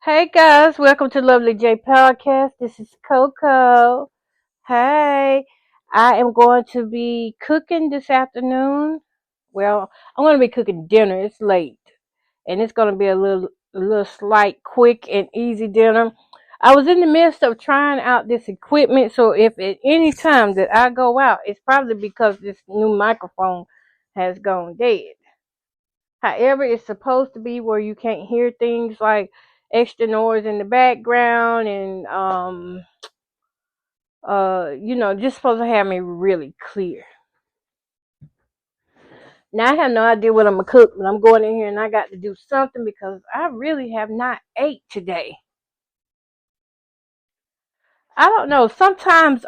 Hey guys, welcome to Lovely J Podcast. This is Coco. Hey, I am going to be cooking this afternoon. Well, I'm going to be cooking dinner. It's late, and it's going to be a little slight, quick, and easy dinner. I was in the midst of trying out this equipment, so if at any time that I go out, it's probably because this new microphone has gone dead. However, it's supposed to be where you can't hear things like extra noise in the background and just supposed to have me really clear. Now I have no idea what I'm gonna cook, but I'm going in here and I got to do something because I really have not ate today. I don't know. Sometimes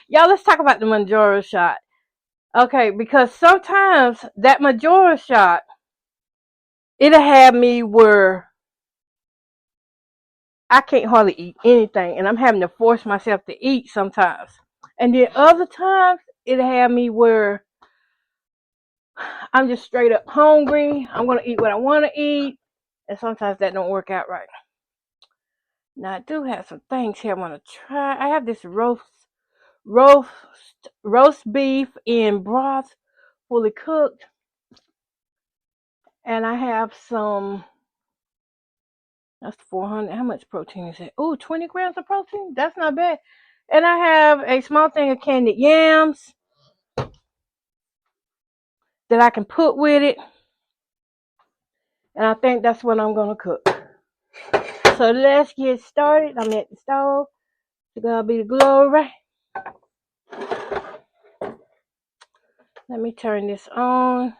y'all, let's talk about the Majora shot. Okay, because sometimes that Majora shot, it'll have me where I can't hardly eat anything, and I'm having to force myself to eat sometimes. And then other times, it'll have me where I'm just straight up hungry. I'm gonna eat what I want to eat, and sometimes that don't work out right. Now I do have some things here I want to try. I have this roast, roast beef in broth, fully cooked, and I have some. That's 400. How much protein is that? Oh, 20 grams of protein. That's not bad. And I have a small thing of candied yams that I can put with it. And I think that's what I'm going to cook. So let's get started. I'm at the stove. To God be the glory. Let me turn this on.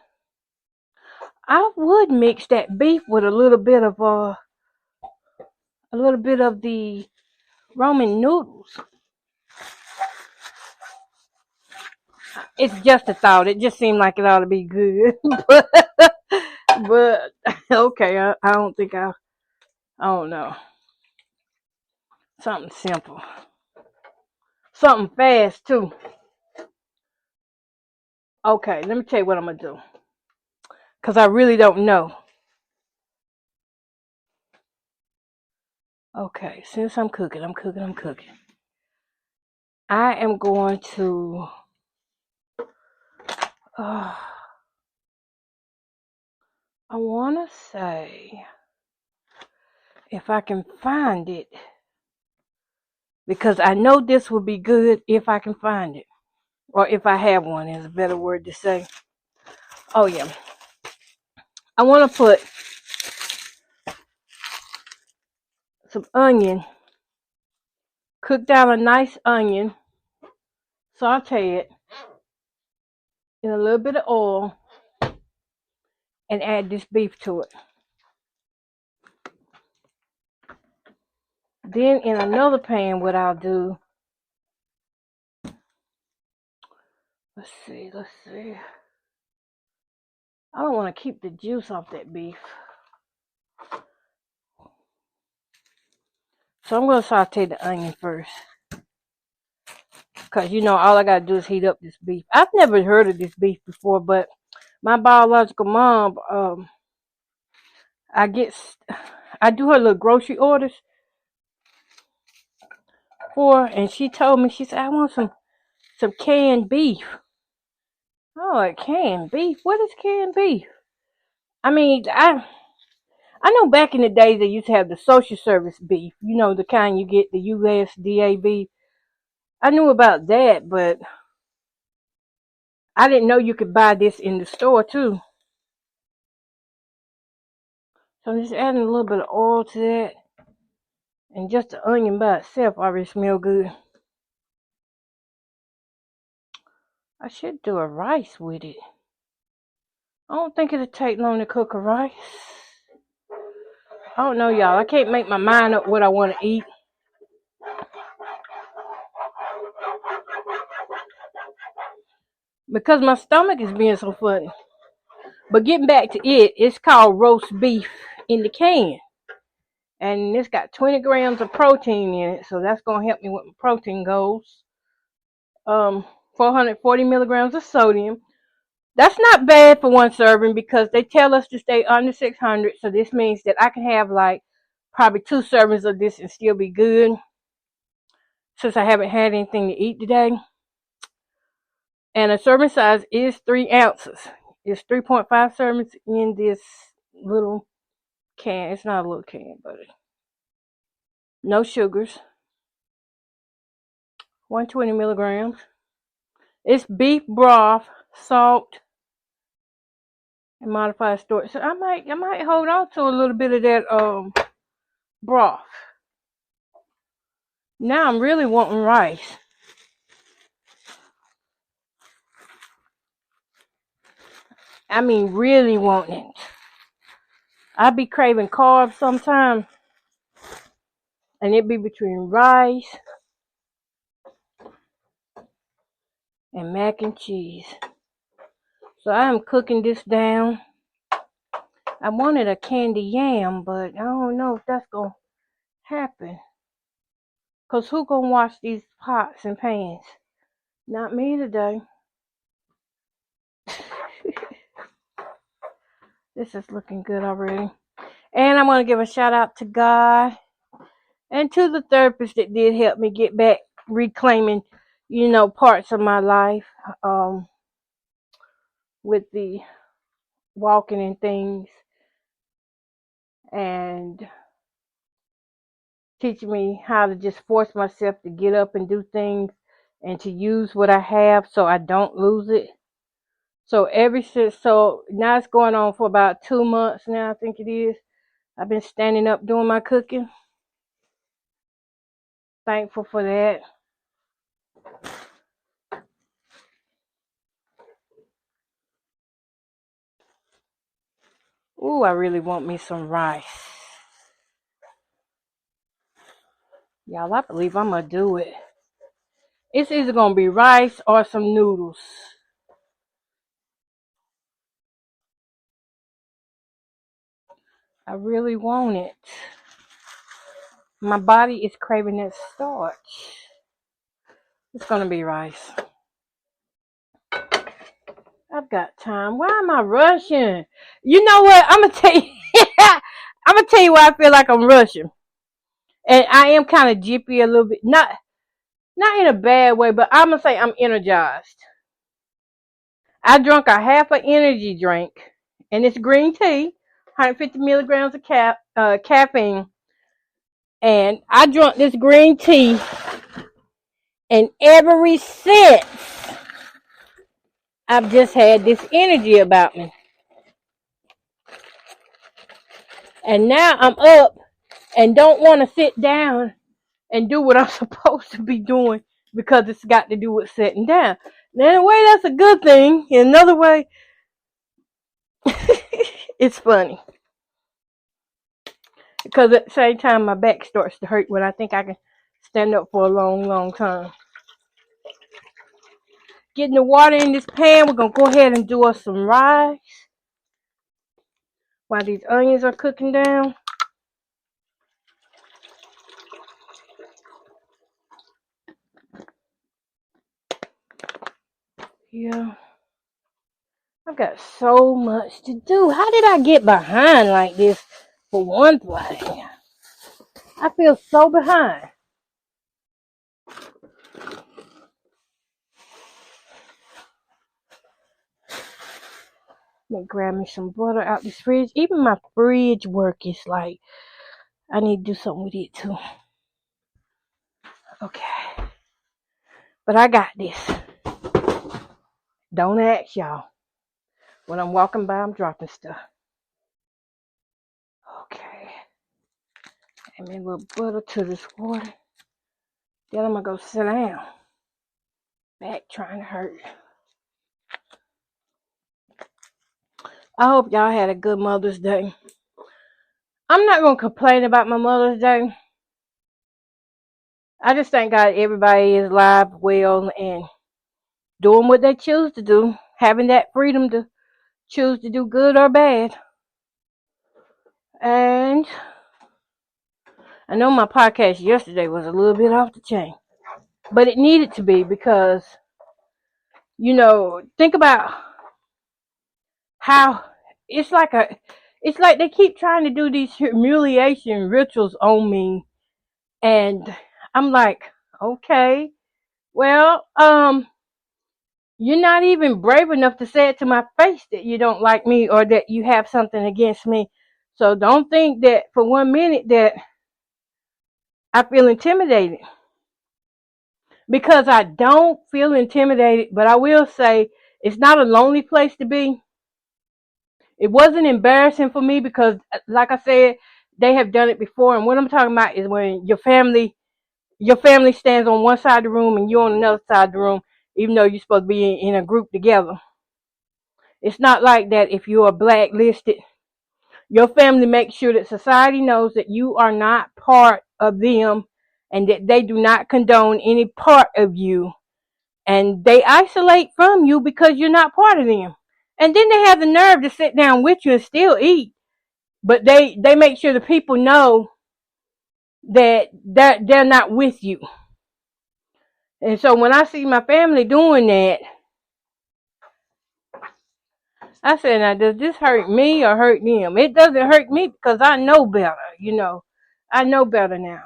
I would mix that beef with a little bit of the Roman noodles. It's just a thought. It just seemed like it ought to be good. but okay, I don't think I don't know. Something simple. Something fast too. Okay, let me tell you what I'm gonna do. Cause I really don't know. Okay, since I'm cooking. I am going to I wanna say if I can find it. Because I know this will be good if I can find it. Or if I have one is a better word to say. Oh yeah. I want to put some onion. Cook down a nice onion. Saute it in a little bit of oil. And add this beef to it. Then in another pan what I'll do. Let's see. I don't want to keep the juice off that beef. So I'm going to saute the onion first. Because, all I got to do is heat up this beef. I've never heard of this beef before, but my biological mom, I do her little grocery orders for her, and she told me, she said, I want some canned beef. Oh, like canned beef? What is canned beef? I mean, I know back in the days they used to have the social service beef, the kind you get, the USDA beef. I knew about that, but I didn't know you could buy this in the store too. So I'm just adding a little bit of oil to that. And just the onion by itself already smells good. I should do a rice with it. I don't think it'll take long to cook a rice. I don't know, y'all. I can't make my mind up what I want to eat. Because my stomach is being so funny. But getting back to it, it's called roast beef in the can. And it's got 20 grams of protein in it. So that's going to help me with my protein goals. 440 milligrams of sodium. That's not bad for one serving because they tell us to stay under 600. So this means that I can have like probably 2 servings of this and still be good, since I haven't had anything to eat today. And a serving size is 3 ounces. It's 3.5 servings in this little can. It's not a little can, but no sugars. 120 milligrams. It's beef broth, salt, and modified storage. So I might hold on to a little bit of that broth. Now I'm really wanting rice. I mean, really wanting it. I be craving carbs sometimes, and it be between rice and mac and cheese. So I am cooking this down. I wanted a candy yam, but I don't know if that's gonna happen. Cause who gonna wash these pots and pans? Not me today. This is looking good already. And I'm gonna give a shout out to God and to the therapist that did help me get back reclaiming, parts of my life, with the walking and things, and teaching me how to just force myself to get up and do things and to use what I have so I don't lose it. So now it's going on for about 2 months now, I think it is. I've been standing up doing my cooking. Thankful for that. Ooh, I really want me some rice. Y'all, I believe I'm gonna do it. It's either gonna be rice or some noodles. I really want it. My body is craving that starch. It's gonna be rice. I've got time. Why am I rushing? You know what? I'm gonna tell you. I'm gonna tell you why I feel like I'm rushing. And I am kind of jippy a little bit. Not in a bad way, but I'm gonna say I'm energized. I drank a half an energy drink, and it's green tea, 150 milligrams of caffeine. And I drank this green tea, and ever since, I've just had this energy about me. And now I'm up and don't want to sit down and do what I'm supposed to be doing because it's got to do with sitting down. Now, in a way, that's a good thing. In another way, it's funny. Because at the same time, my back starts to hurt when I think I can stand up for a long, long time. Getting the water in this pan, we're going to go ahead and do us some rice while these onions are cooking down. Yeah. I've got so much to do. How did I get behind like this for one thing? I feel so behind. Let me grab me some butter out this fridge. Even my fridge work is like, I need to do something with it too. Okay. But I got this. Don't ask y'all. When I'm walking by, I'm dropping stuff. Okay. Add me a little butter to this water. Then I'm going to go sit down. Back trying to hurt. I hope y'all had a good Mother's Day. I'm not going to complain about my Mother's Day. I just thank God everybody is alive, well, and doing what they choose to do. Having that freedom to choose to do good or bad. And I know my podcast yesterday was a little bit off the chain. But it needed to be because, think about how it's it's like they keep trying to do these humiliation rituals on me. And I'm like, okay, well, you're not even brave enough to say it to my face that you don't like me or that you have something against me. So don't think that for 1 minute that I feel intimidated, because I don't feel intimidated. But I will say it's not a lonely place to be. It wasn't embarrassing for me because, like I said, they have done it before. And what I'm talking about is when your family stands on one side of the room and you're on another side of the room, even though you're supposed to be in a group together. It's not like that if you are blacklisted. Your family makes sure that society knows that you are not part of them and that they do not condone any part of you. And they isolate from you because you're not part of them. And then they have the nerve to sit down with you and still eat. But they make sure the people know that they're not with you. And so when I see my family doing that, I said, now, does this hurt me or hurt them? It doesn't hurt me because I know better. I know better now.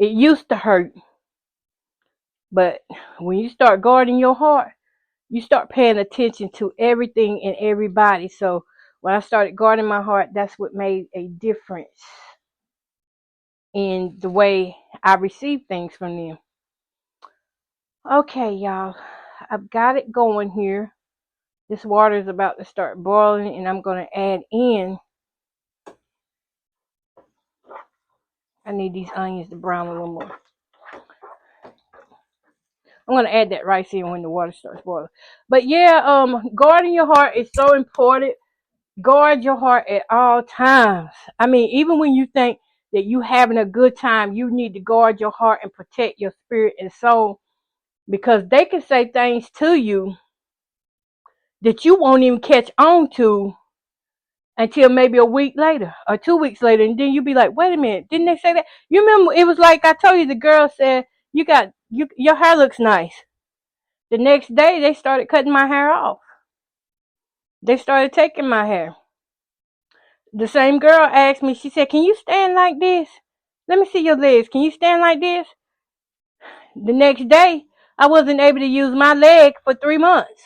It used to hurt. But when you start guarding your heart, you start paying attention to everything and everybody. So when I started guarding my heart, that's what made a difference in the way I receive things from them. Okay, y'all. I've got it going here. This water is about to start boiling, and I'm going to add in. I need these onions to brown a little more. I'm going to add that rice in when the water starts boiling. But yeah, guarding your heart is so important. Guard your heart at all times. I mean, even when you think that you're having a good time, you need to guard your heart and protect your spirit and soul, because they can say things to you that you won't even catch on to until maybe a week later or 2 weeks later. And then you'll be like, wait a minute, didn't they say that? You remember, it was like I told you, the girl said, your hair looks nice. The next day, they started cutting my hair off. They started taking my hair. The same girl asked me, she said, can you stand like this? Let me see your legs. Can you stand like this? The next day, I wasn't able to use my leg for 3 months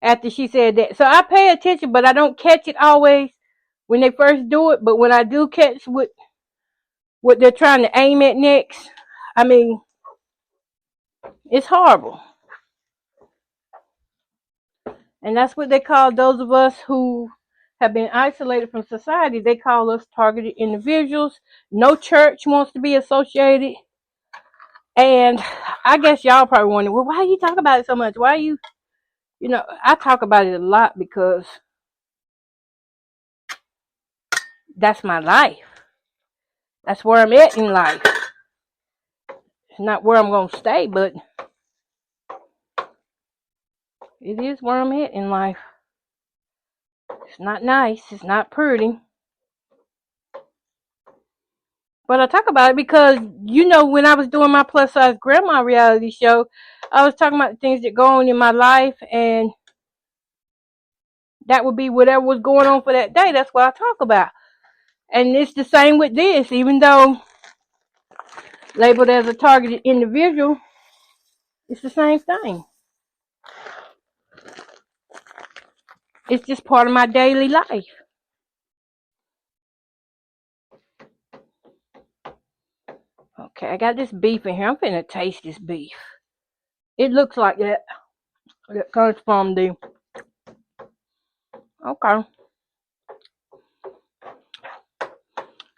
after she said that. So I pay attention, but I don't catch it always when they first do it. But when I do catch what they're trying to aim at next, I mean, it's horrible. And that's what they call those of us who have been isolated from society. They call us targeted individuals. No church wants to be associated. And I guess y'all probably wondering, well, why you talk about it so much? Why I talk about it a lot because that's my life. That's where I'm at in life. It's not where I'm going to stay, but it is where I'm at in life. It's not nice. It's not pretty. But I talk about it because, when I was doing my plus size grandma reality show, I was talking about the things that go on in my life, and that would be whatever was going on for that day. That's what I talk about. And it's the same with this. Even though labeled as a targeted individual, it's the same thing. It's just part of my daily life. Okay, I got this beef in here. I'm finna taste this beef. It looks like that. That comes from the... Okay.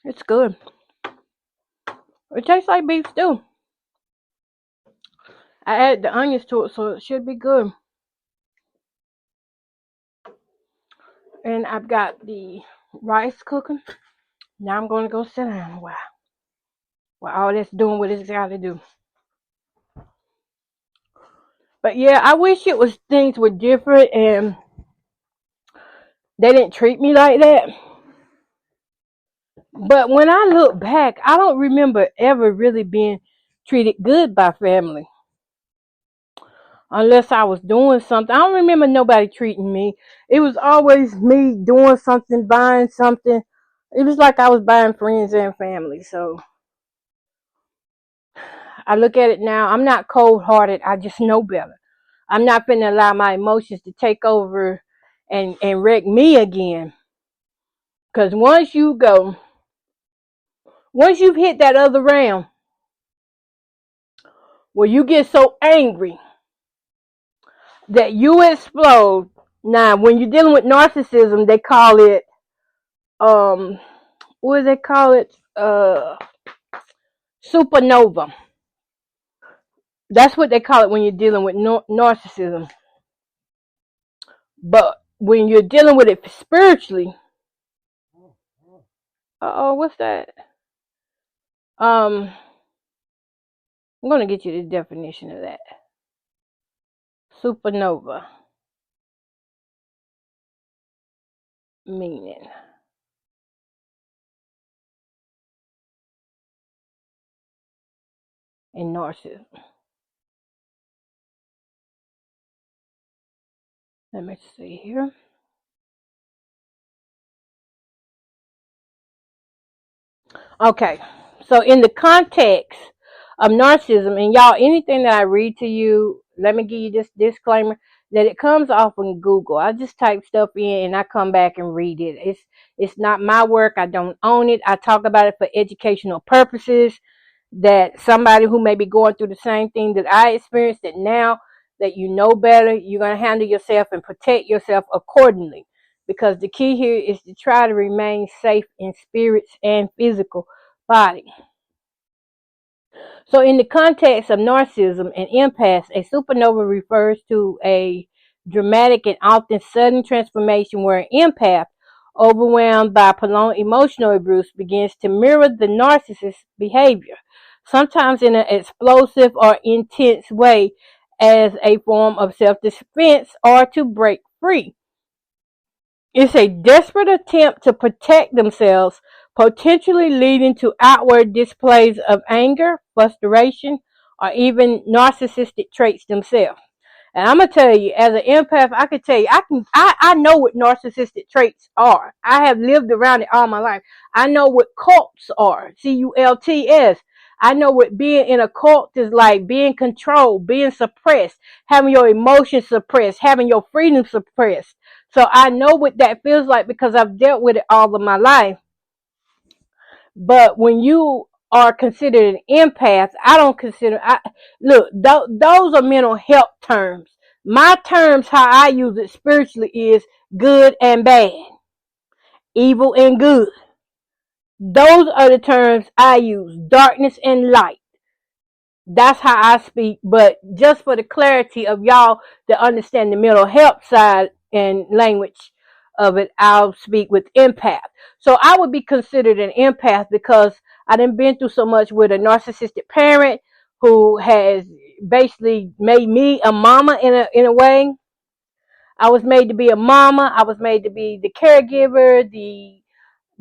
It's good. It tastes like beef stew. I added the onions to it, so it should be good. And I've got the rice cooking. Now I'm going to go sit down a while all that's doing what it's got to do. But yeah, I wish things were different and they didn't treat me like that. But when I look back, I don't remember ever really being treated good by family. unless I was doing something. I don't remember nobody treating me. It was always me doing something, buying something. It was like I was buying friends and family. So I look at it now. I'm not cold hearted. I just know better. I'm not finna allow my emotions to take over and wreck me again. Because once you've hit that other realm where you get so angry that you explode. Now, when you're dealing with narcissism, they call it, what do they call it? Supernova. That's what they call it when you're dealing with narcissism. But when you're dealing with it spiritually, what's that? I'm gonna get you the definition of that. Supernova meaning in narcissism. Let me see here. Okay, so in the context of narcissism, and y'all, anything that I read to you, let me give you this disclaimer that it comes off on Google. I just type stuff in and I come back and read it. It's not my work. I don't own it. I talk about it for educational purposes. That somebody who may be going through the same thing that I experienced, that now that you know better, you're going to handle yourself and protect yourself accordingly. Because the key here is to try to remain safe in spirits and physical body. So in the context of narcissism and empaths, a supernova refers to a dramatic and often sudden transformation where an empath, overwhelmed by prolonged emotional abuse, begins to mirror the narcissist's behavior, sometimes in an explosive or intense way as a form of self-defense or to break free. It's a desperate attempt to protect themselves, potentially leading to outward displays of anger, frustration, or even narcissistic traits themselves. And I'm gonna tell you, as an empath, I can tell you, I know what narcissistic traits are. I have lived around it all my life. I know what cults are, CULTS. I know what being in a cult is like: being controlled, being suppressed, having your emotions suppressed, having your freedom suppressed. So I know what that feels like because I've dealt with it all of my life. But when you are considered an empath, I don't consider. Those are mental health terms. My terms, how I use it spiritually, is good and bad, evil and good. Those are the terms I use: darkness and light. That's how I speak. But just for the clarity of y'all to understand the mental health side and language of it, I'll speak with empath. So I would be considered an empath because I done been through so much with a narcissistic parent who has basically made me a mama in a way. I was made to be a mama. I was made to be the caregiver,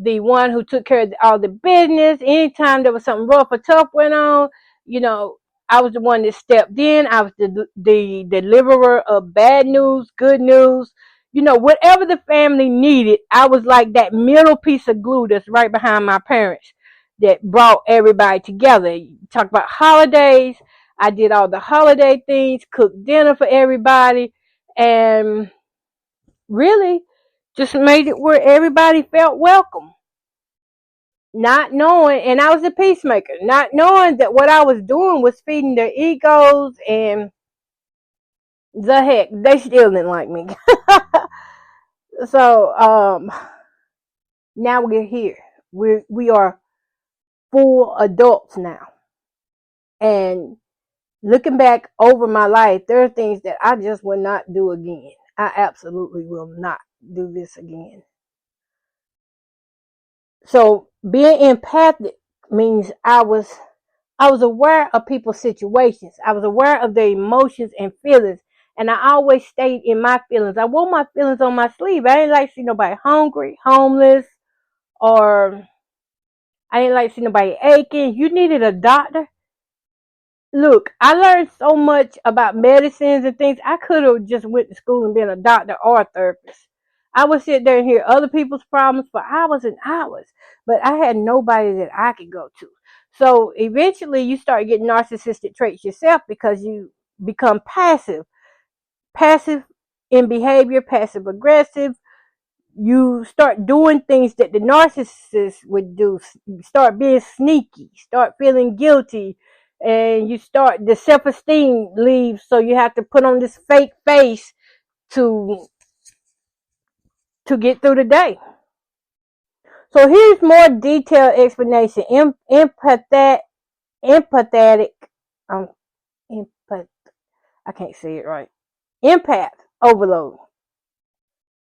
the one who took care of all the business. Anytime there was something rough or tough went on, you know, I was the one that stepped in. I was the deliverer of bad news, good news. You know, whatever the family needed, I was like that middle piece of glue that's right behind my parents that brought everybody together. You talk about holidays. I did all the holiday things, cooked dinner for everybody, and really just made it where everybody felt welcome. Not knowing, and I was a peacemaker, not knowing that what I was doing was feeding their egos, and the heck, they still didn't like me. So, now we're here. We are full adults now. And looking back over my life, there are things that I just will not do again. I absolutely will not do this again. So being empathic means I was aware of people's situations. I was aware of their emotions and feelings. And I always stayed in my feelings. I wore my feelings on my sleeve. I didn't like to see nobody hungry, homeless, or I didn't like to see nobody aching. You needed a doctor. look, I learned so much about medicines and things. I could have just went to school and been a doctor or a therapist. I would sit there and hear other people's problems for hours and hours, but I had nobody that I could go to. So eventually you start getting narcissistic traits yourself because you become passive in behavior, passive aggressive. You start doing things that the narcissist would do. You start being sneaky, start feeling guilty, and the self-esteem leaves, so you have to put on this fake face to get through the day. So here's more detailed explanation. Empathetic, um, empath, I can't say it right. Empath overload.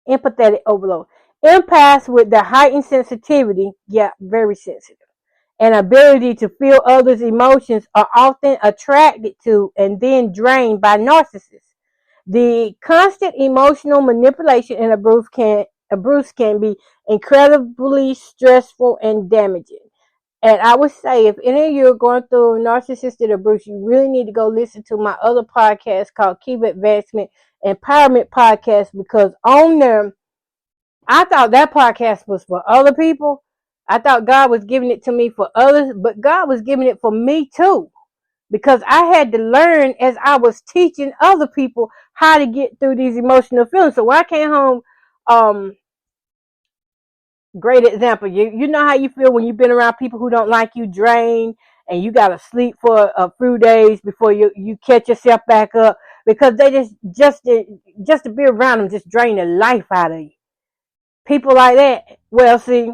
Empathetic overload. Empaths with the heightened sensitivity, yeah, very sensitive, and ability to feel others' emotions are often attracted to and then drained by narcissists. The constant emotional manipulation in abuse can be incredibly stressful and damaging. And I would say if any of you are going through narcissistic abuse, you really need to go listen to my other podcast called Keep Advancement Empowerment Podcast, because on there, I thought that podcast was for other people. I thought God was giving it to me for others, but God was giving it for me too. Because I had to learn as I was teaching other people how to get through these emotional feelings. So when I came home, great example. You know how you feel when you've been around people who don't like you, drained, and you gotta sleep for a few days before you catch yourself back up, because they just to be around them just drain the life out of you. People like that. Well, see,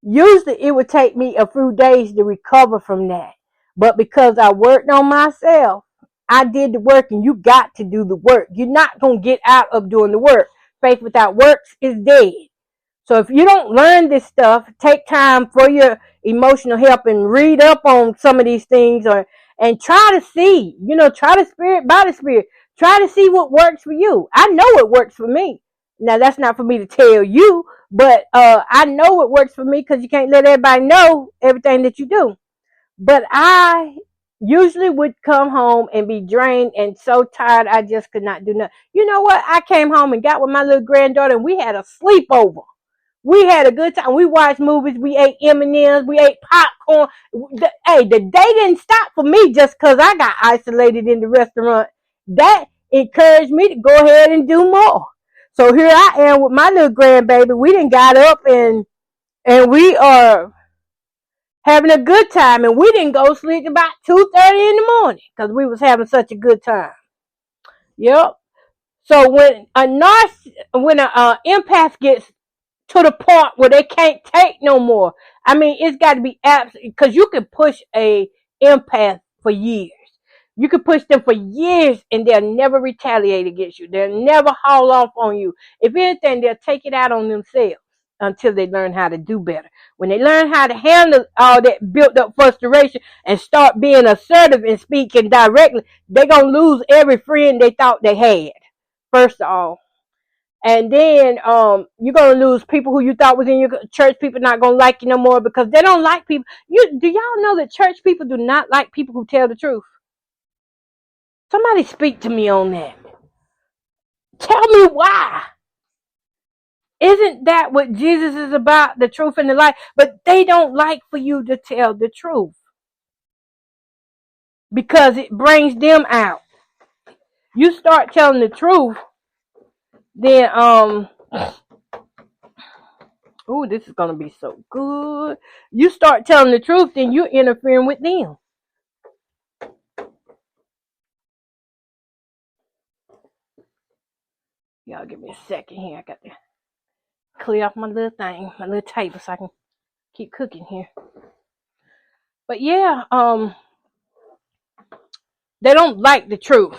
usually it would take me a few days to recover from that. But because I worked on myself, I did the work, and you got to do the work. You're not going to get out of doing the work. Faith without works is dead. So if you don't learn this stuff, take time for your emotional help and read up on some of these things, and try to see, try the spirit by the spirit. Try to see what works for you. I know it works for me. Now that's not for me to tell you, but I know it works for me, because you can't let everybody know everything that you do. But I usually would come home and be drained and so tired I just could not do nothing. You know what? I came home and got with my little granddaughter, and we had a sleepover. We had a good time. We watched movies. We ate M&Ms. We ate popcorn. The day didn't stop for me just because I got isolated in the restaurant. That encouraged me to go ahead and do more. So here I am with my little grandbaby. We done got up and we are having a good time, and we didn't go sleep about 2:30 in the morning because we was having such a good time. Yep. So when an empath gets to the point where they can't take no more, I mean, it's got to be absolutely, because you can push a empath for years. You can push them for years and they'll never retaliate against you. They'll never haul off on you. If anything, they'll take it out on themselves until they learn how to do better. When they learn how to handle all that built up frustration and start being assertive and speaking directly, they're going to lose every friend they thought they had, first of all. And then you're going to lose people who you thought was in your church. People not going to like you no more because they don't like people. Do y'all know that church people do not like people who tell the truth? Somebody speak to me on that. Tell me why. Isn't that what Jesus is about? The truth and the light. But they don't like for you to tell the truth because it brings them out. You start telling the truth, then this is gonna be so good. You start telling the truth, then you're interfering with them. Y'all give me a second here. I got to clear off my little thing, my little table, so I can keep cooking here. But yeah, they don't like the truth.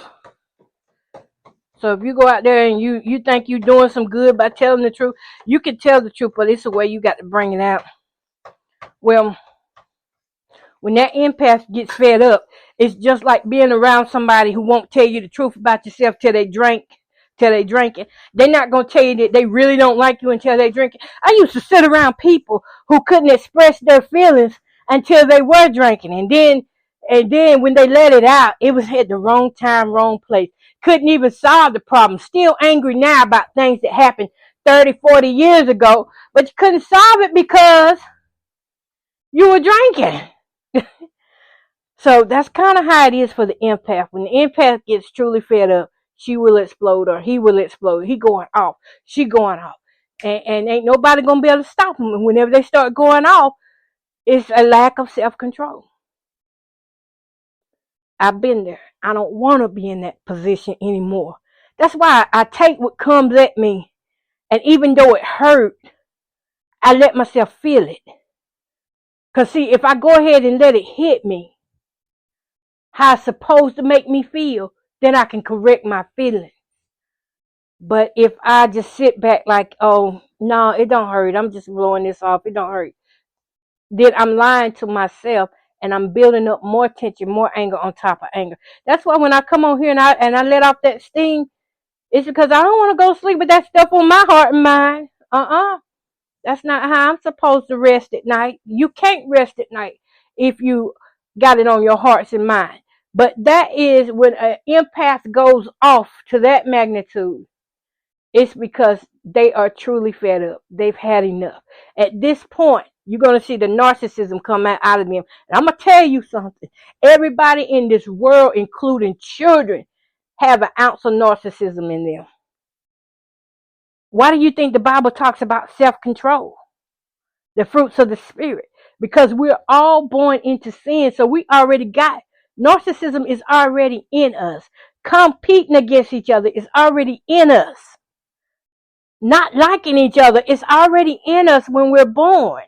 So if you go out there and you think you're doing some good by telling the truth, you can tell the truth, but it's a way you got to bring it out. Well, when that empath gets fed up, it's just like being around somebody who won't tell you the truth about yourself till they drink it. They're not going to tell you that they really don't like you until they drink it. I used to sit around people who couldn't express their feelings until they were drinking. And then And then when they let it out, it was at the wrong time, wrong place. Couldn't even solve the problem. Still angry now about things that happened 30, 40 years ago, but you couldn't solve it because you were drinking. So that's kind of how it is for the empath. When the empath gets truly fed up, she will explode or he will explode. He going off. She going off. And ain't nobody going to be able to stop them. And whenever they start going off, it's a lack of self-control. I've been there. I don't want to be in that position anymore. That's why I take what comes at me. And even though it hurt, I let myself feel it. Because see, if I go ahead and let it hit me, how it's supposed to make me feel, then I can correct my feelings. But if I just sit back like, oh, no, it don't hurt. I'm just blowing this off. It don't hurt. Then I'm lying to myself and I'm building up more tension, more anger on top of anger. That's why when I come on here and I let off that steam, it's because I don't want to go to sleep with that stuff on my heart and mind. That's not how I'm supposed to rest at night. You can't rest at night if you got it on your hearts and mind. But that is when an empath goes off to that magnitude. It's because they are truly fed up. They've had enough. At this point, you're going to see the narcissism come out of them. And I'm going to tell you something. Everybody in this world, including children, have an ounce of narcissism in them. Why do you think the Bible talks about self-control? The fruits of the Spirit. Because we're all born into sin. So we already got narcissism is already in us. Competing against each other is already in us. Not liking each other is already in us when we're born.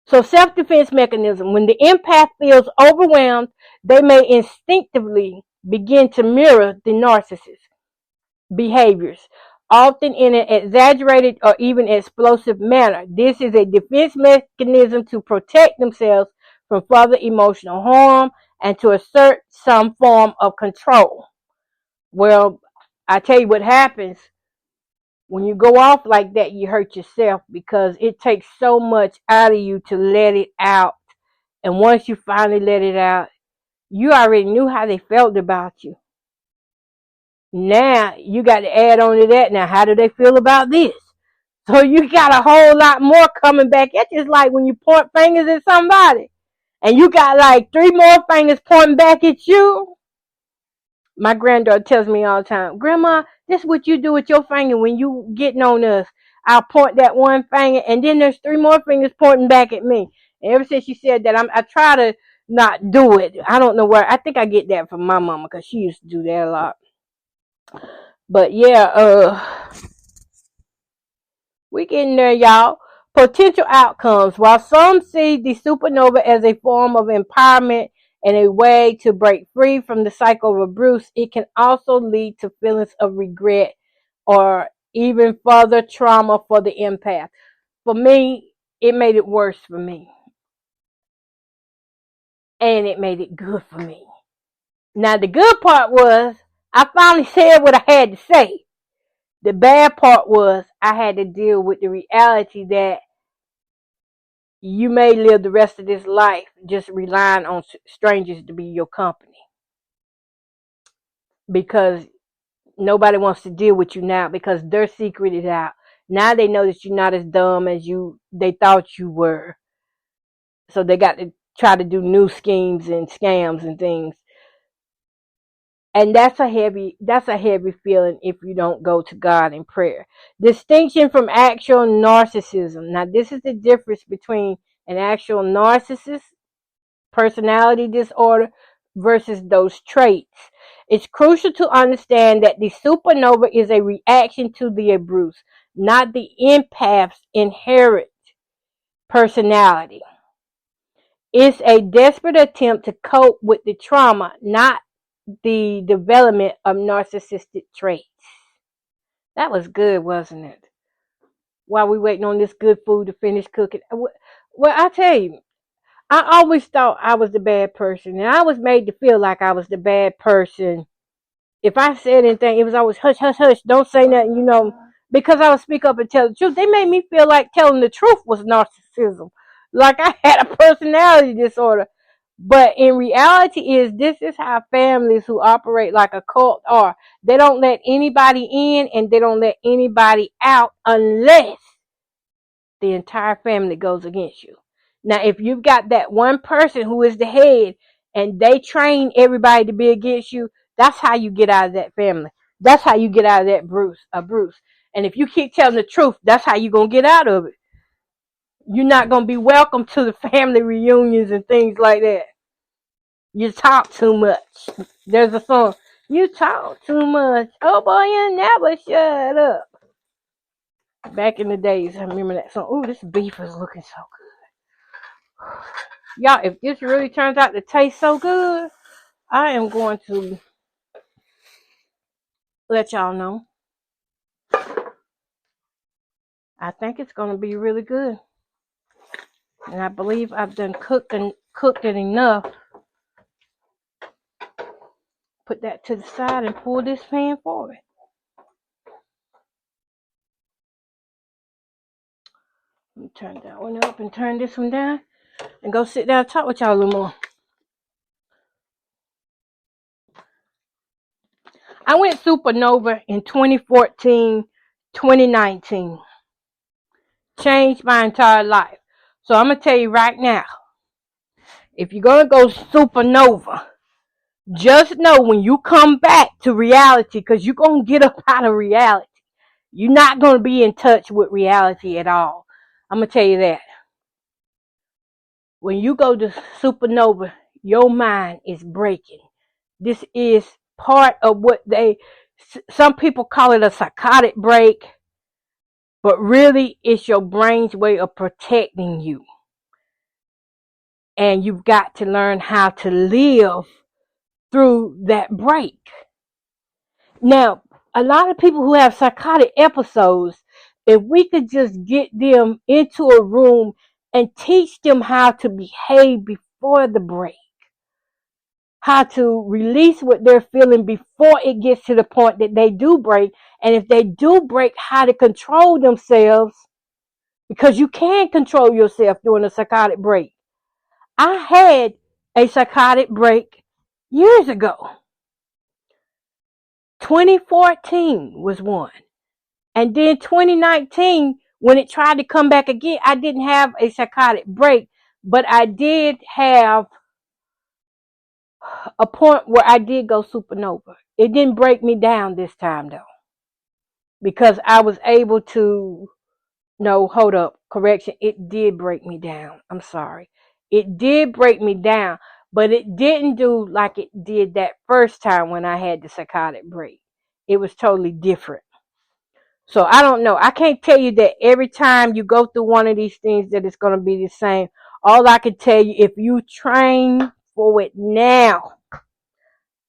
So self-defense mechanism. When the empath feels overwhelmed, they may instinctively begin to mirror the narcissist behaviors, often in an exaggerated or even explosive manner. This is a defense mechanism to protect themselves from further emotional harm and to assert some form of control. Well, I tell you what happens when you go off like that. You hurt yourself because it takes so much out of you to let it out. And once you finally let it out, you already knew how they felt about you. Now you got to add on to that. Now, how do they feel about this? So you got a whole lot more coming back. It's just like when you point fingers at somebody and you got like 3 more fingers pointing back at you. My granddaughter tells me all the time, Grandma, this is what you do with your finger when you getting on us. I'll point that one finger and then there's 3 more fingers pointing back at me. And ever since she said that, I try to not do it. I don't know where. I think I get that from my mama because she used to do that a lot. But yeah, we getting there, y'all. Potential outcomes. While some see the supernova as a form of empowerment and a way to break free from the cycle of abuse, it can also lead to feelings of regret or even further trauma for the empath. For me, it made it worse for me. And it made it good for me. Now, the good part was I finally said what I had to say. The bad part was I had to deal with the reality that you may live the rest of this life just relying on strangers to be your company. Because nobody wants to deal with you now because their secret is out. Now they know that you're not as dumb as they thought you were. So they got to try to do new schemes and scams and things. And that's a heavy feeling if you don't go to God in prayer. Distinction from actual narcissism. Now, this is the difference between an actual narcissist, personality disorder, versus those traits. It's crucial to understand that the supernova is a reaction to the abuse, not the empath's inherent personality. It's a desperate attempt to cope with the trauma, not the development of narcissistic traits. That was good, wasn't it? While we waiting on this good food to finish cooking. Well, I tell you, I always thought I was the bad person, and I was made to feel like I was the bad person. If I said anything, it was always hush, hush, hush, don't say nothing, because I would speak up and tell the truth. They made me feel like telling the truth was narcissism, like I had a personality disorder. But in reality this is how families who operate like a cult are. They don't let anybody in and they don't let anybody out unless the entire family goes against you. Now, if you've got that one person who is the head and they train everybody to be against you, that's how you get out of that family. That's how you get out of that Bruce. And if you keep telling the truth, that's how you're going to get out of it. You're not going to be welcome to the family reunions and things like that. You talk too much. There's a song. You talk too much. Oh boy, you never shut up. Back in the days, I remember that song. Ooh, this beef is looking so good. Y'all, if this really turns out to taste so good, I am going to let y'all know. I think it's going to be really good. And I believe I've done cooked it enough. Put that to the side and pull this pan forward. Let me turn that one up and turn this one down. And go sit down and talk with y'all a little more. I went supernova in 2014, 2019. Changed my entire life. So I'm going to tell you right now, if you're going to go supernova, just know when you come back to reality, because you're going to get up out of reality. You're not going to be in touch with reality at all. I'm going to tell you that. When you go to supernova, your mind is breaking. This is part of what some people call it a psychotic break, but really it's your brain's way of protecting you. And you've got to learn how to live through that break. Now, a lot of people who have psychotic episodes, if we could just get them into a room and teach them how to behave before the break, how to release what they're feeling before it gets to the point that they do break, and if they do break, how to control themselves, because you can control yourself during a psychotic break. I had a psychotic break years ago. 2014 was one. And then 2019, when it tried to come back again, I didn't have a psychotic break, but I did have a point where I did go supernova. It didn't break me down this time though, because I was able to, no, hold up, correction, it did break me down. I'm sorry. It did break me down, but it didn't do like it did that first time when I had the psychotic break. It was totally different. So I don't know. I can't tell you that every time you go through one of these things that it's going to be the same. All I can tell you, if you train for it now,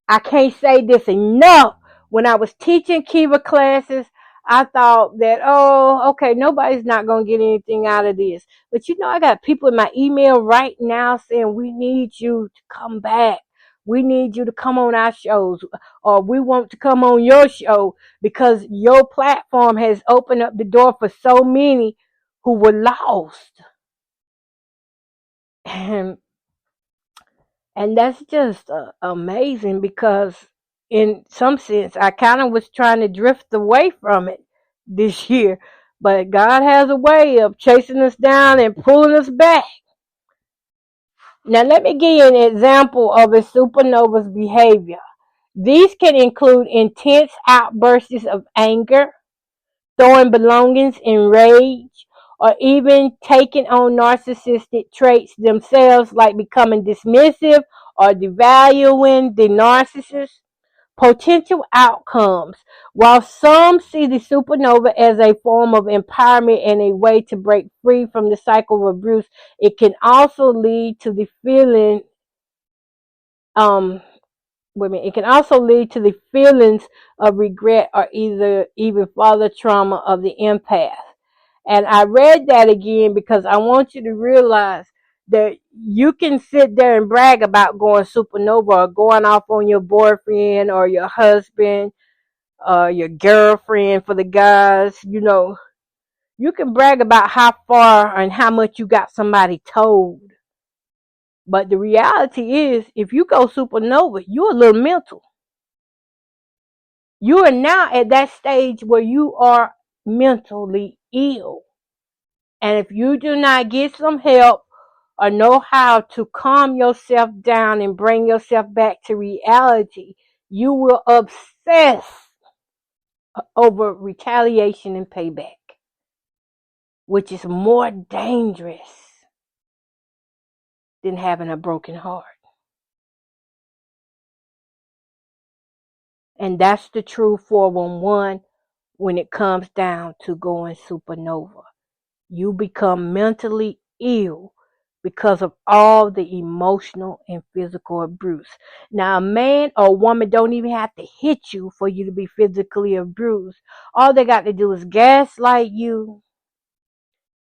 I can't say this enough. When I was teaching Kiva classes, I thought that, oh, okay, nobody's not going to get anything out of this. But I got people in my email right now saying, we need you to come back. We need you to come on our shows, or we want to come on your show because your platform has opened up the door for so many who were lost. And that's just amazing, because in some sense, I kind of was trying to drift away from it this year. But God has a way of chasing us down and pulling us back. Now, let me give you an example of a supernova's behavior. These can include intense outbursts of anger, throwing belongings in rage, or even taking on narcissistic traits themselves, like becoming dismissive or devaluing the narcissist. Potential outcomes. While some see the supernova as a form of empowerment and a way to break free from the cycle of abuse, it can also lead to the feeling it can also lead to the feelings of regret or even further trauma of the empath. And I read that again because I want you to realize that you can sit there and brag about going supernova or going off on your boyfriend or your husband, your girlfriend for the guys. You can brag about how far and how much you got somebody told. But the reality is, if you go supernova, you're a little mental. You are now at that stage where you are mentally ill. And if you do not get some help or know how to calm yourself down and bring yourself back to reality, you will obsess over retaliation and payback, which is more dangerous than having a broken heart. And that's the true 411 when it comes down to going supernova. You become mentally ill because of all the emotional and physical abuse. Now, a man or a woman don't even have to hit you for you to be physically abused. All they got to do is gaslight you,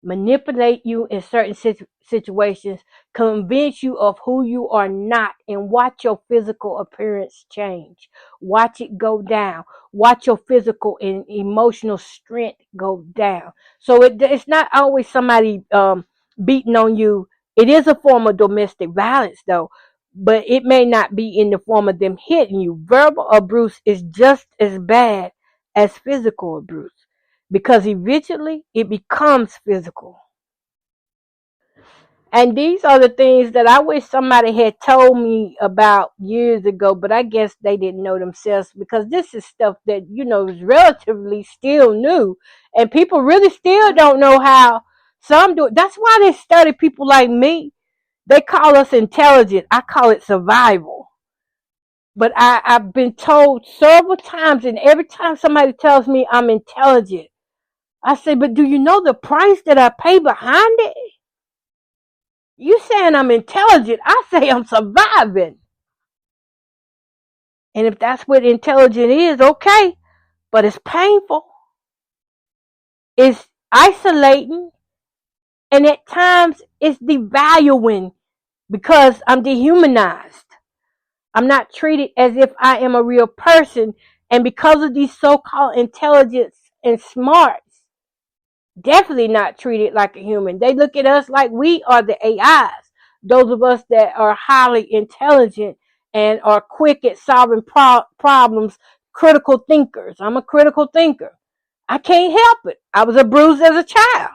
manipulate you in certain situations, convince you of who you are not, and watch your physical appearance change. Watch it go down. Watch your physical and emotional strength go down. So it's not always somebody beating on you. It is a form of domestic violence, though, but it may not be in the form of them hitting you. Verbal abuse is just as bad as physical abuse, because eventually it becomes physical. And these are the things that I wish somebody had told me about years ago, but I guess they didn't know themselves, because this is stuff that, is relatively still new, and people really still don't know how some do it. That's why they study people like me. They call us intelligent. I call it survival. But I've been told several times, and every time somebody tells me I'm intelligent, I say, but do you know the price that I pay behind it? You saying I'm intelligent, I say I'm surviving. And if that's what intelligent is, okay. But it's painful. It's isolating. And at times it's devaluing, because I'm dehumanized. I'm not treated as if I am a real person. And because of these so-called intelligence and smarts, definitely not treated like a human. They look at us like we are the AIs. Those of us that are highly intelligent and are quick at solving problems, critical thinkers. I'm a critical thinker. I can't help it. I was abused as a child.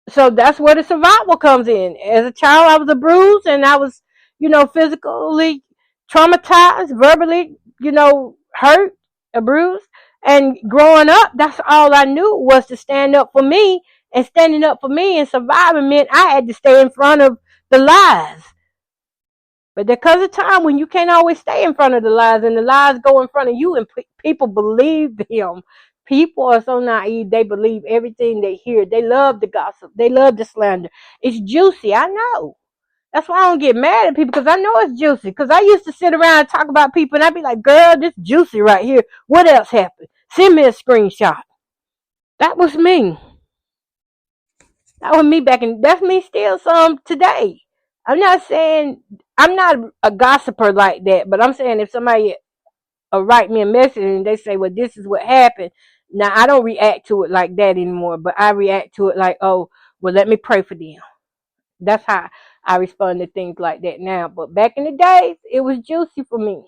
So that's where the survival comes in. As a child, I was abused, and I was, physically traumatized, verbally, hurt, abused. And growing up, that's all I knew was to stand up for me. And standing up for me and surviving meant I had to stay in front of the lies. But there comes a time when you can't always stay in front of the lies, and the lies go in front of you, and people believe them. People are so naive, they believe everything they hear. They love the gossip. They love the slander. It's juicy, I know. That's why I don't get mad at people, because I know it's juicy. Because I used to sit around and talk about people, and I'd be like, girl, this juicy right here. What else happened? Send me a screenshot. That was me. That was me that's me still some today. I'm not saying, I'm not a gossiper like that, but I'm saying if somebody write me a message and they say, well, this is what happened. Now, I don't react to it like that anymore, but I react to it like, oh, well, let me pray for them. That's how I respond to things like that now. But back in the days, it was juicy for me.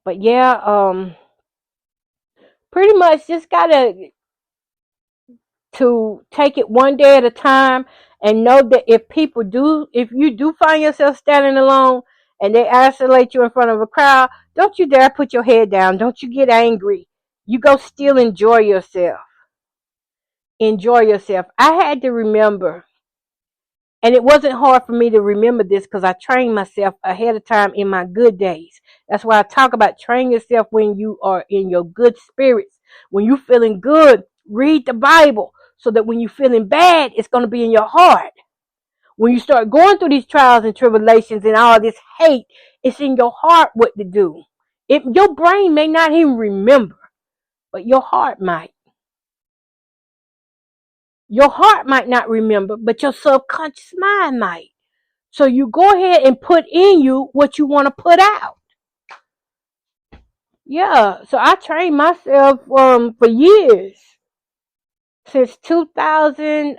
But yeah, pretty much just gotta to take it one day at a time, and know that if you do find yourself standing alone and they isolate you in front of a crowd, don't you dare put your head down. Don't you get angry. You go still enjoy yourself. Enjoy yourself. I had to remember, and it wasn't hard for me to remember this, because I trained myself ahead of time in my good days. That's why I talk about train yourself when you are in your good spirits. When you're feeling good, read the Bible, so that when you're feeling bad, it's going to be in your heart. When you start going through these trials and tribulations and all this hate, it's in your heart what to do. Your brain may not even remember, but your heart might. Your heart might not remember, but your subconscious mind might. So you go ahead and put in you what you want to put out. Yeah, so I trained myself for years. Since 2000,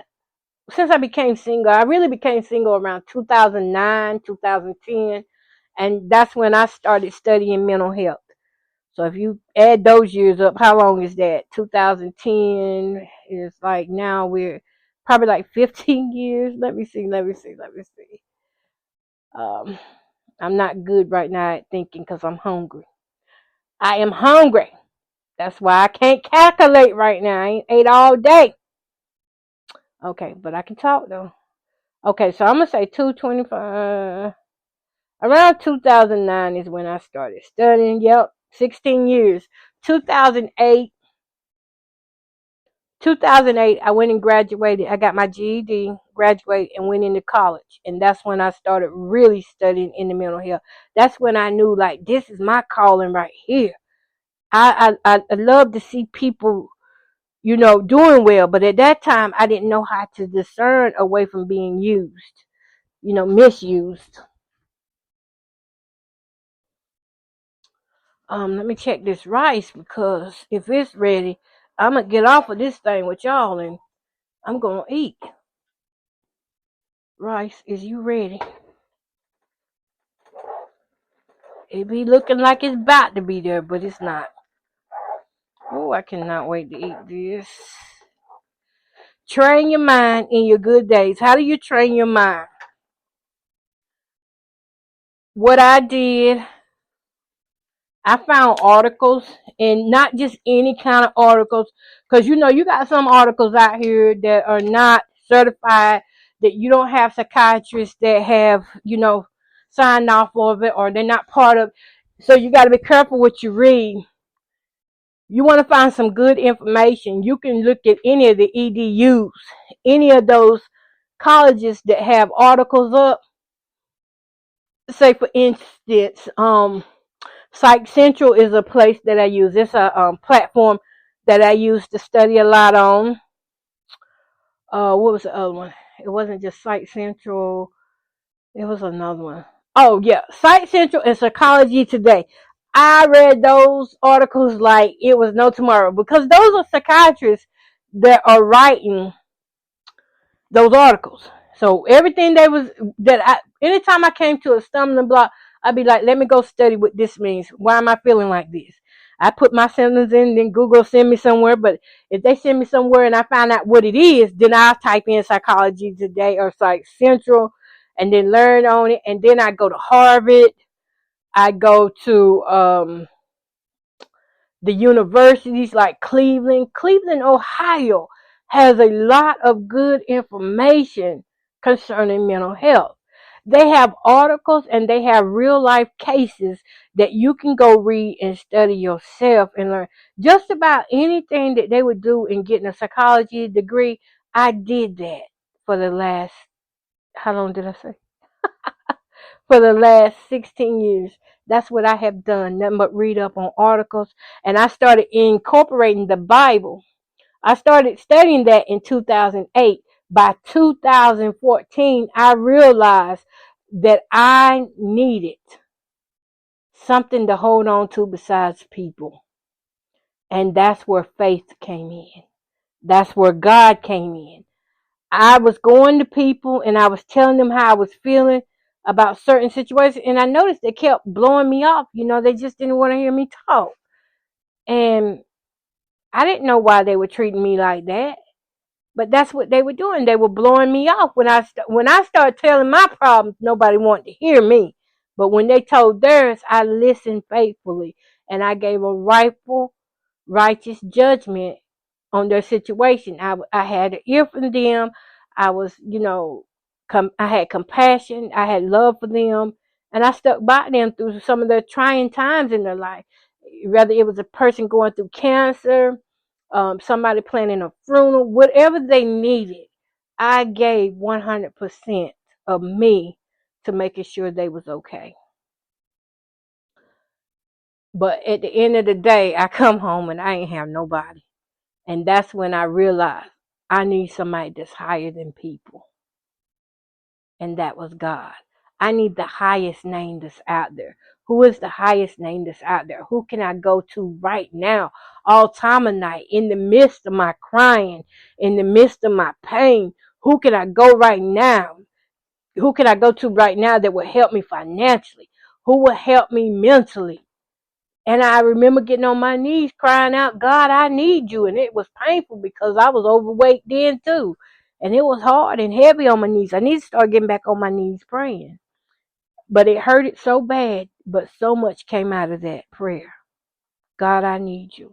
since I became single. I really became single around 2009, 2010, and that's when I started studying mental health. So if you add those years up, how long is that? 2010 is like, now we're probably like 15 years. Let me see. Um, I'm not good right now at thinking because I'm hungry. I am hungry. That's why I can't calculate right now. I ain't ate all day. Okay, but I can talk though. Okay, so I'm gonna say 225. Around 2009 is when I started studying. Yep, 16 years. 2008. 2008, I went and graduated. I got my GED, graduated, and went into college. And that's when I started really studying in the mental health. That's when I knew, like, this is my calling right here. I love to see people, doing well. But at that time, I didn't know how to discern away from being used, misused. Let me check this rice, because if it's ready, I'm going to get off of this thing with y'all and I'm going to eat. Rice, is you ready? It be looking like it's about to be there, but it's not. Oh, I cannot wait to eat this. Train your mind in your good days. How do you train your mind? What I did, I found articles, and not just any kind of articles, because you got some articles out here that are not certified, that you don't have psychiatrists that have, signed off of it, or they're not part of. So you got to be careful what you read. You want to find some good information, you can look at any of the EDUs, any of those colleges that have articles up. Say, for instance, Psych Central is a place that I use. It's a platform that I use to study a lot on. What was the other one? It wasn't just Psych Central. It was another one. Oh, yeah. Psych Central and Psychology Today. I read those articles like it was no tomorrow, because those are psychiatrists that are writing those articles. So everything anytime I came to a stumbling block, I'd be like, let me go study what this means. Why am I feeling like this? I put my symptoms in, then Google send me somewhere. But if they send me somewhere and I find out what it is, then I'll type in Psychology Today or Psych Central and then learn on it. And then I go to Harvard. I go to the universities like Cleveland. Cleveland, Ohio has a lot of good information concerning mental health. They have articles and they have real life cases that you can go read and study yourself and learn. Just about anything that they would do in getting a psychology degree, I did that for the last, how long did I say? For the last 16 years. That's what I have done, nothing but read up on articles. And I started incorporating the Bible. I started studying that in 2008. By 2014, I realized that I needed something to hold on to besides people. And that's where faith came in. That's where God came in. I was going to people and I was telling them how I was feeling about certain situations, and I noticed they kept blowing me off. They just didn't want to hear me talk. And I didn't know why they were treating me like that, but that's what they were doing. They were blowing me off. When I started telling my problems, nobody wanted to hear me. But when they told theirs, I listened faithfully, and I gave a righteous judgment on their situation. I had an ear for them. I was, I had compassion. I had love for them. And I stuck by them through some of their trying times in their life. Whether it was a person going through cancer, somebody planning a funeral, whatever they needed, I gave 100% of me to making sure they was okay. But at the end of the day, I come home and I ain't have nobody. And that's when I realized I need somebody that's higher than people. And that was God. I need the highest name that's out there. Who is the highest name that's out there? Who can I go to right now, all time of night, in the midst of my crying, in the midst of my pain? Who can I go right now? Who can I go to right now that will help me financially? Who will help me mentally? And I remember getting on my knees crying out, God, I need you. And it was painful because I was overweight then too. And it was hard and heavy on my knees. I need to start getting back on my knees praying. But it hurted so bad, but so much came out of that prayer. God, I need you.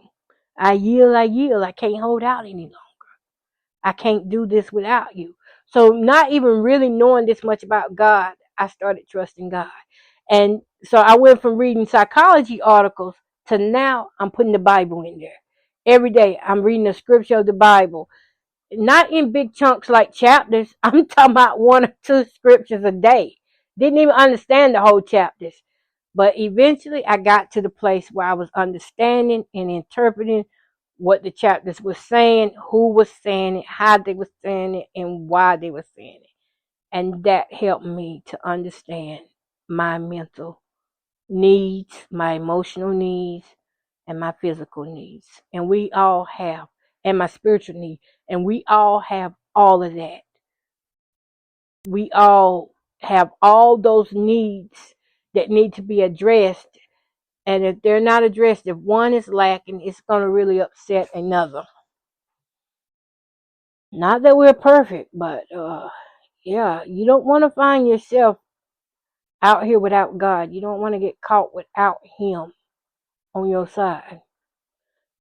I yield, I yield. I can't hold out any longer. I can't do this without you. So not even really knowing this much about God, I started trusting God. And so I went from reading psychology articles to now I'm putting the Bible in there. Every day I'm reading a scripture of the Bible. Not in big chunks like chapters. I'm talking about 1 or 2 scriptures a day. Didn't even understand the whole chapters. But eventually I got to the place where I was understanding and interpreting what the chapters were saying, who was saying it, how they were saying it, and why they were saying it. And that helped me to understand my mental needs, my emotional needs, and my physical needs. And we all have, and my spiritual needs. And we all have all of that. We all have all those needs that need to be addressed. And if they're not addressed, if one is lacking, it's going to really upset another. Not that we're perfect, but yeah, you don't want to find yourself out here without God. You don't want to get caught without Him on your side.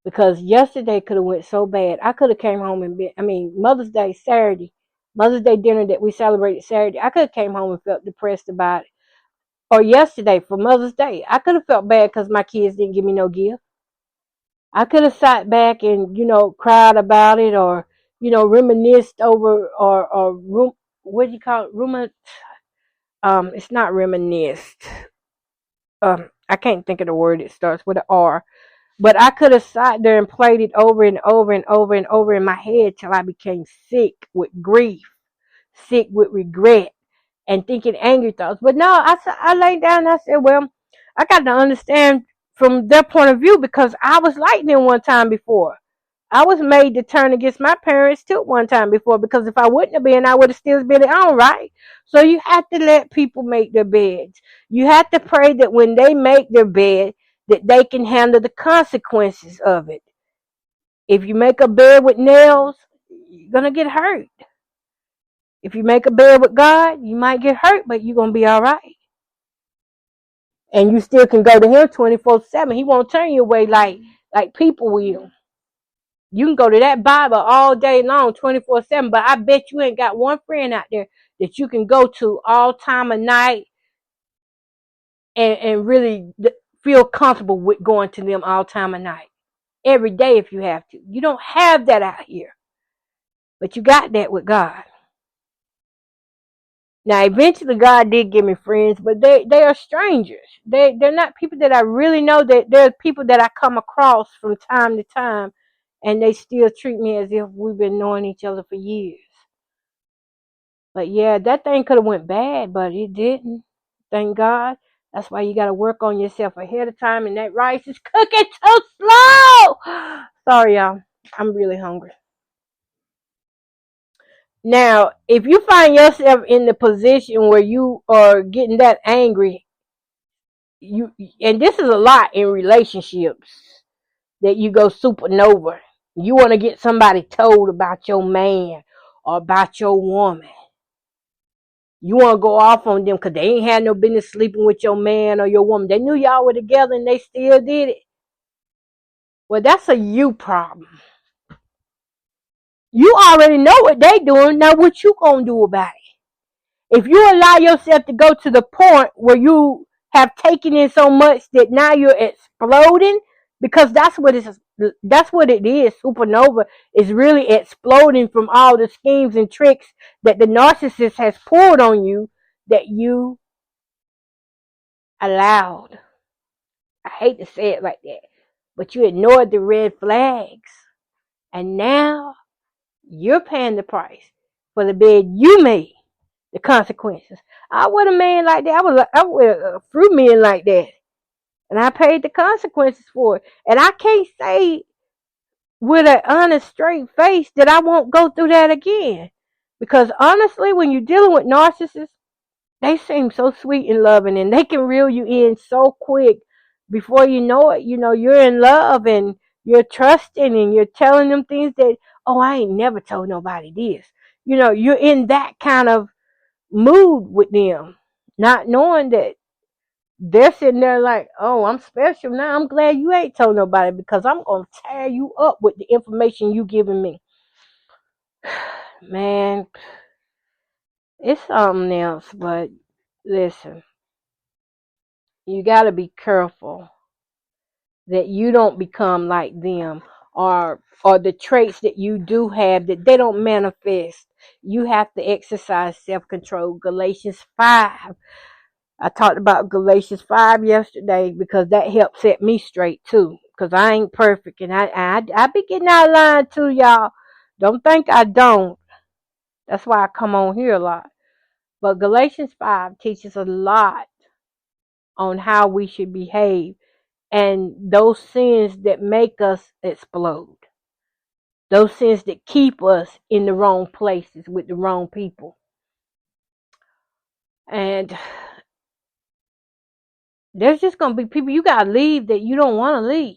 Because yesterday could have went so bad. I could have came home and Mother's Day Saturday, Mother's Day dinner that we celebrated Saturday, I could have came home and felt depressed about it. Or yesterday for Mother's Day, I could have felt bad because my kids didn't give me no gift. I could have sat back and, cried about it or, reminisced over or what do you call it? It's not reminisced. I can't think of the word. It starts with an R. But I could have sat there and played it over and over and over and over in my head till I became sick with grief, sick with regret, and thinking angry thoughts. But no, I laid down and I said, well, I got to understand from their point of view because I was like them one time before. I was made to turn against my parents too one time before because if I wouldn't have been, I would have still been on, right? So you have to let people make their beds. You have to pray that when they make their bed, that they can handle the consequences of it. If you make a bed with nails, you're going to get hurt. If you make a bed with God, you might get hurt, but you're going to be all right. And you still can go to Him 24/7. He won't turn you away like people will. You can go to that Bible all day long, 24/7, but I bet you ain't got one friend out there that you can go to all time of night and really feel comfortable with going to them all time of night. Every day if you have to. You don't have that out here. But you got that with God. Now, eventually God did give me friends, but they are strangers. They're not people that I really know. That they're people that I come across from time to time, and they still treat me as if we've been knowing each other for years. But yeah, that thing could have went bad, but it didn't. Thank God. That's why you got to work on yourself ahead of time, and that rice is cooking too slow. Sorry, y'all. I'm really hungry. Now, if you find yourself in the position where you are getting that angry, and this is a lot in relationships that you go supernova. You want to get somebody told about your man or about your woman. You want to go off on them because they ain't had no business sleeping with your man or your woman. They knew y'all were together and they still did it. Well, that's a you problem. You already know what they doing. Now what you gonna do about it? If you allow yourself to go to the point where you have taken in so much that now you're exploding, because that's what it is. Supernova is really exploding from all the schemes and tricks that the narcissist has pulled on you that you allowed. I hate to say it like that, but you ignored the red flags, and now you're paying the price for the bed you made. The consequences. I was a man like that. I was a fruit man like that, and I paid the consequences for it. And I can't say with an honest, straight face that I won't go through that again, Because honestly, when you're dealing with narcissists, they seem so sweet and loving, and they can reel you in so quick. Before you know it, you're in love and you're trusting and you're telling them things that, oh, I ain't never told nobody this. You're in that kind of mood with them, not knowing that they're sitting there like, oh, I'm special now. I'm glad you ain't told nobody because I'm going to tear you up with the information you giving me. Man, it's something else, but listen, you got to be careful that you don't become like them, or the traits that you do have that they don't manifest. You have to exercise self-control. Galatians 5. I talked about Galatians 5 yesterday because that helped set me straight too. Because I ain't perfect, and I be getting out of line too, y'all. Don't think I don't. That's why I come on here a lot. But Galatians 5 teaches a lot on how we should behave and those sins that make us explode. Those sins that keep us in the wrong places with the wrong people. And there's just going to be people you got to leave that you don't want to leave.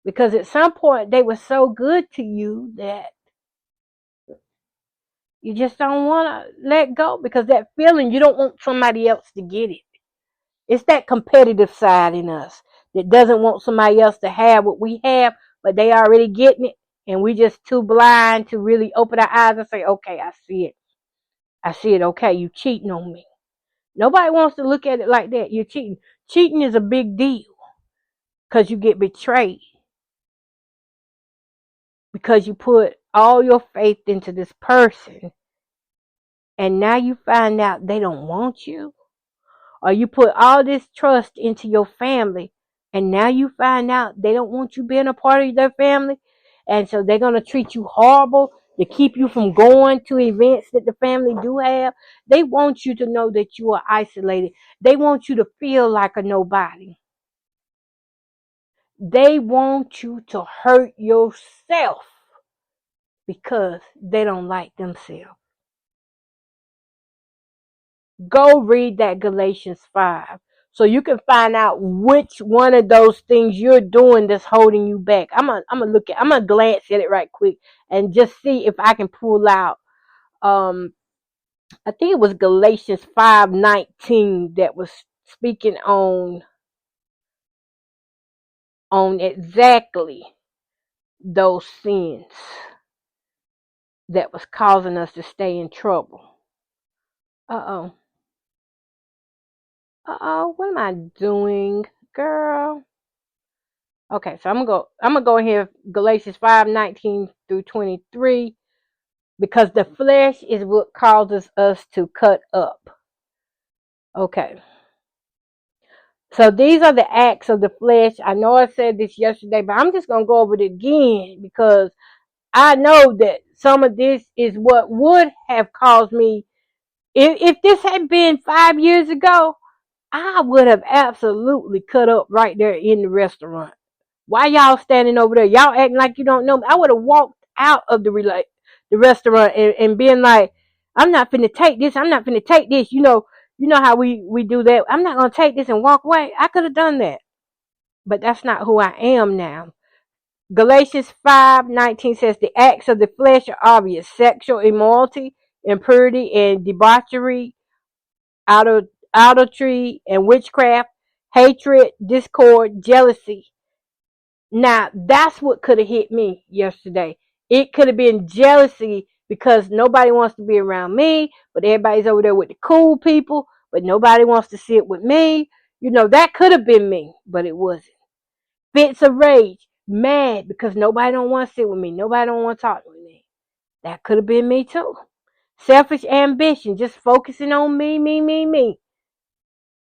Because at some point they were so good to you that you just don't want to let go. Because that feeling, you don't want somebody else to get it. It's that competitive side in us that doesn't want somebody else to have what we have, but they already getting it. And we just too blind to really open our eyes and say, okay, I see it. I see it. Okay, you cheating on me. Nobody wants to look at it like that. You're cheating. Cheating is a big deal because you get betrayed. Because you put all your faith into this person and now you find out they don't want you. Or you put all this trust into your family and now you find out they don't want you being a part of their family. And so they're going to treat you horrible to keep you from going to events that the family do have. They want you to know that you are isolated. They want you to feel like a nobody. They want you to hurt yourself because they don't like themselves. Go read that Galatians 5 so you can find out which one of those things you're doing that's holding you back. I'm gonna glance at it right quick and just see if I can pull out I think it was Galatians 5:19 that was speaking on exactly those sins that was causing us to stay in trouble. Uh-oh. What am I doing, girl? Okay, so I'm gonna go here Galatians 5:19 through 23 because the flesh is what causes us to cut up. Okay. So these are the acts of the flesh. I know I said this yesterday, but I'm just gonna go over it again because I know that some of this is what would have caused me if this had been 5 years ago, I would have absolutely cut up right there in the restaurant. Why y'all standing over there? Y'all acting like you don't know me. I would have walked out of the restaurant and been like, I'm not finna take this. I'm not finna take this. You know how we do that. I'm not gonna take this and walk away. I could have done that. But that's not who I am now. Galatians 5:19 says the acts of the flesh are obvious: sexual immorality, impurity, and debauchery, adultery, and witchcraft, hatred, discord, jealousy. Now, that's what could have hit me yesterday. It could have been jealousy because nobody wants to be around me, but everybody's over there with the cool people, but nobody wants to sit with me. That could have been me, but it wasn't. Fits of rage, mad because nobody don't want to sit with me. Nobody don't want to talk with me. That could have been me too. Selfish ambition, just focusing on me,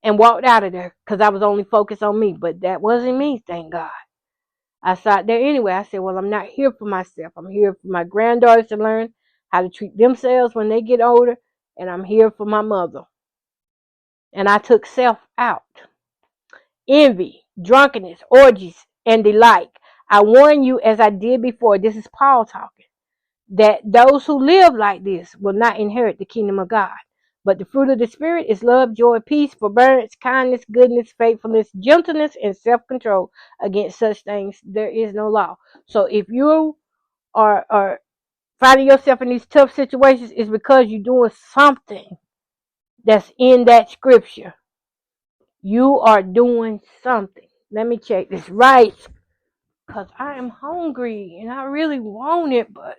and walked out of there because I was only focused on me, but that wasn't me, thank God. I sat there anyway. I said, well, I'm not here for myself. I'm here for my granddaughters to learn how to treat themselves when they get older, and I'm here for my mother. And I took self out. Envy, drunkenness, orgies, and the like. I warn you, as I did before, this is Paul talking. that those who live like this will not inherit the kingdom of God. But the fruit of the Spirit is love, joy, peace, forbearance, kindness, goodness, faithfulness, gentleness, and self-control. Against such things there is no law. So if you are finding yourself in these tough situations, it's because you're doing something that's in that scripture. You are doing something. Let me check this right, because I am hungry and I really want it, but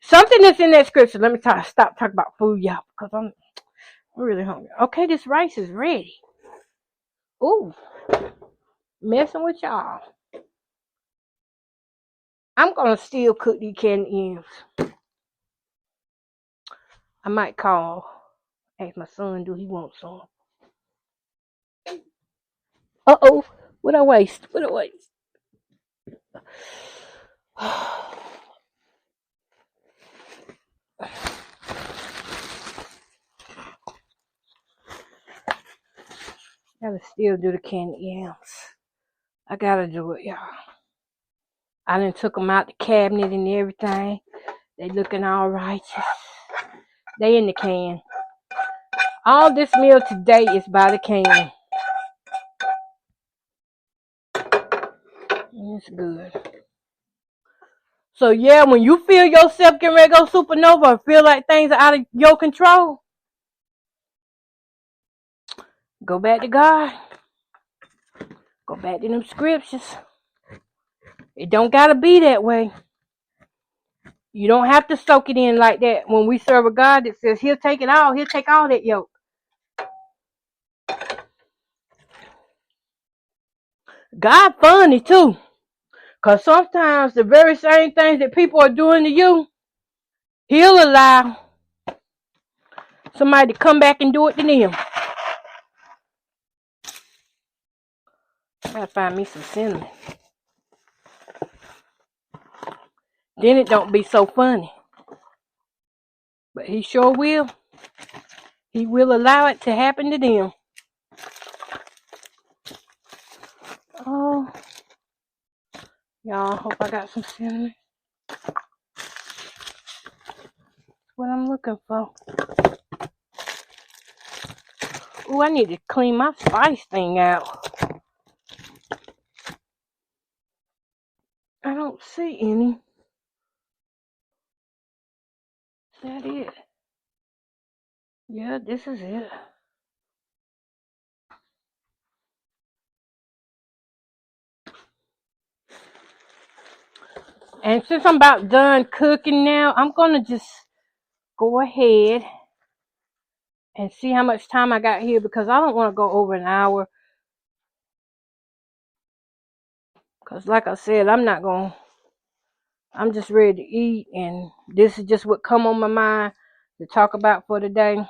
something that's in that scripture. Let me stop talking about food, y'all, because I'm really hungry. Okay, this rice is ready. Ooh, messing with y'all. I'm gonna still cook these canned yams. I might ask my son, do he want some? Uh-oh, what I waste? Gotta still do the canned yams. I gotta do it, y'all. I done took them out the cabinet and everything. They looking all righteous. They in the can. All this meal today is by the can. It's good. So yeah, when you feel yourself getting ready to go supernova or feel like things are out of your control, go back to God. Go back to them scriptures. It don't gotta be that way. You don't have to soak it in like that. When we serve a God that says he'll take it all, he'll take all that yoke. God funny too. Because sometimes the very same things that people are doing to you, he'll allow somebody to come back and do it to them. I gotta find me some cinnamon. Then it don't be so funny. But he sure will. He will allow it to happen to them. Oh, y'all, hope I got some cinnamon. That's what I'm looking for. Ooh, I need to clean my spice thing out. I don't see any. Is that it? Yeah, this is it. And since I'm about done cooking now, I'm going to just go ahead and see how much time I got here, because I don't want to go over an hour. Because like I said, I'm just ready to eat, and this is just what come on my mind to talk about for today.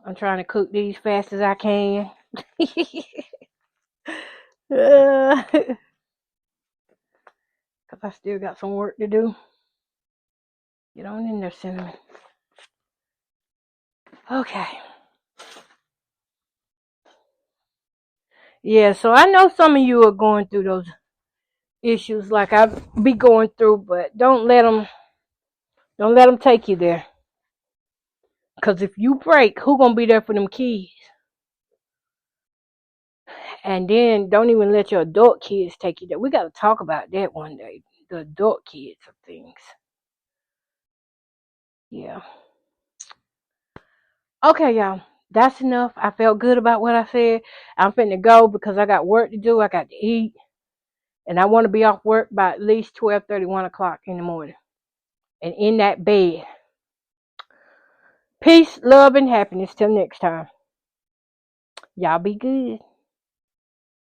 I'm trying to cook these fast as I can. Because I still got some work to do. Get on in there, cinnamon. Okay. Yeah, so I know some of you are going through those issues like I be going through, but don't let them take you there. Because if you break, who gonna be there for them kids? And then don't even let your adult kids take you there. We got to talk about that one day. The adult kids of things. Yeah. Okay, y'all. That's enough. I felt good about what I said. I'm finna go because I got work to do. I got to eat. And I want to be off work by at least 12:30, 1 o'clock in the morning. And in that bed. Peace, love, and happiness. Till next time. Y'all be good.